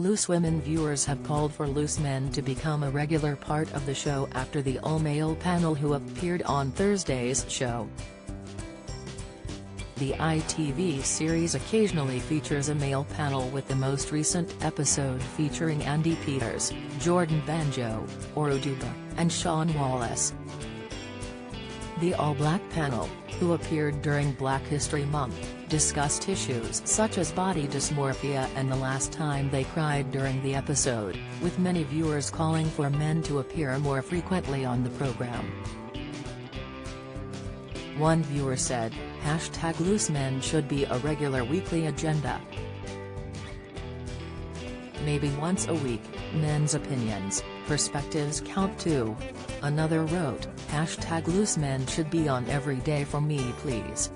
Loose Women viewers have called for loose men to become a regular part of the show after the all-male panel who appeared on Thursday's show. The ITV series occasionally features a male panel, with the most recent episode featuring Andy Peters, Jordan Banjo, Oruduba, and Sean Wallace. The all-black panel, who appeared during Black History Month, discussed issues such as body dysmorphia and the last time they cried during the episode, with many viewers calling for men to appear more frequently on the program. One viewer said, #Loose Men should be a regular weekly agenda. Maybe once a week, men's opinions, perspectives count too. Another wrote, #Loose Men should be on every day for me please.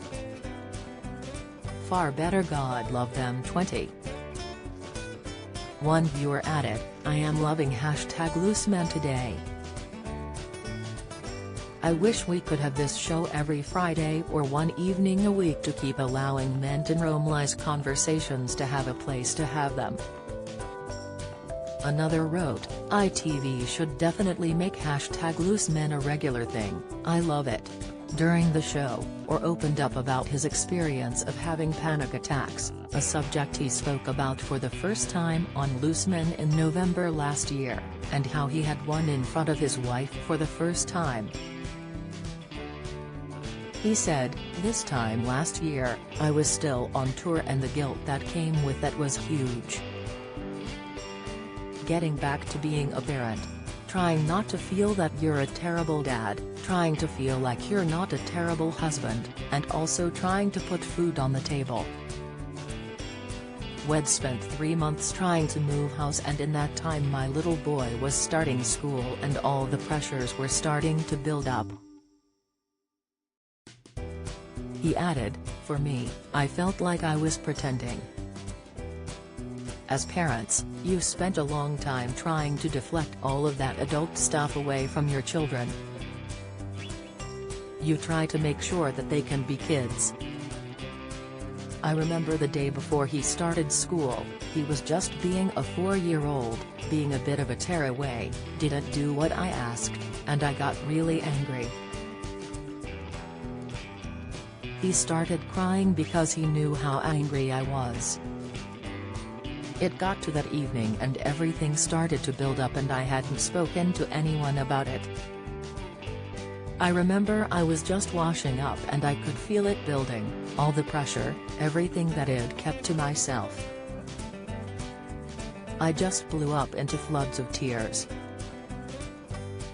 Far better, God love them 20. One viewer added, I am loving #Loose Men today. I wish we could have this show every Friday or one evening a week to keep allowing men to normalize conversations, to have a place to have them. Another wrote, ITV should definitely make #Loose Men a regular thing, I love it. During the show, or opened up about his experience of having panic attacks, a subject he spoke about for the first time on Loose Men in November last year, and how he had one in front of his wife for the first time. He said, this time last year, I was still on tour and the guilt that came with that was huge. Getting back to being a parent. Trying not to feel that you're a terrible dad, trying to feel like you're not a terrible husband, and also trying to put food on the table. We'd spent 3 months trying to move house, and in that time my little boy was starting school and all the pressures were starting to build up. He added, for me, I felt like I was pretending. As parents, you spent a long time trying to deflect all of that adult stuff away from your children. You try to make sure that they can be kids. I remember the day before he started school, he was just being a 4-year-old, being a bit of a tearaway, didn't do what I asked, and I got really angry. He started crying because he knew how angry I was. It got to that evening and everything started to build up and I hadn't spoken to anyone about it. I remember I was just washing up and I could feel it building, all the pressure, everything that I'd kept to myself. I just blew up into floods of tears.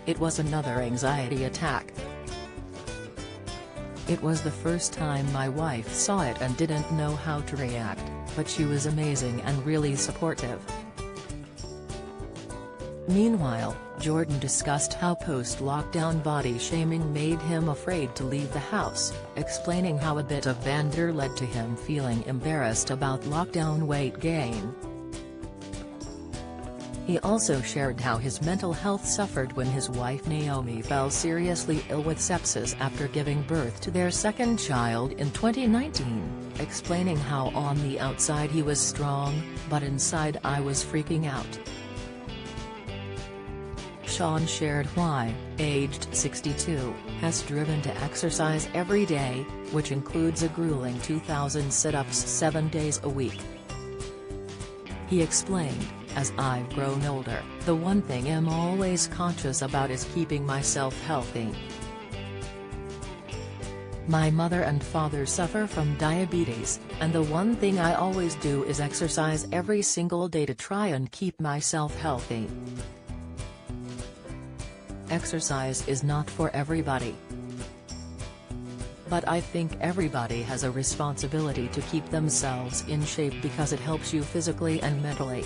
It was another anxiety attack. It was the first time my wife saw it and didn't know how to react, but she was amazing and really supportive. Meanwhile, Jordan discussed how post-lockdown body shaming made him afraid to leave the house, explaining how a bit of banter led to him feeling embarrassed about lockdown weight gain. He also shared how his mental health suffered when his wife Naomi fell seriously ill with sepsis after giving birth to their second child in 2019, explaining how on the outside he was strong, but inside I was freaking out. Sean shared why, aged 62, has driven to exercise every day, which includes a grueling 2,000 sit-ups 7 days a week. He explained, as I've grown older, the one thing I'm always conscious about is keeping myself healthy. My mother and father suffer from diabetes, and the one thing I always do is exercise every single day to try and keep myself healthy. Exercise is not for everybody. But I think everybody has a responsibility to keep themselves in shape because it helps you physically and mentally.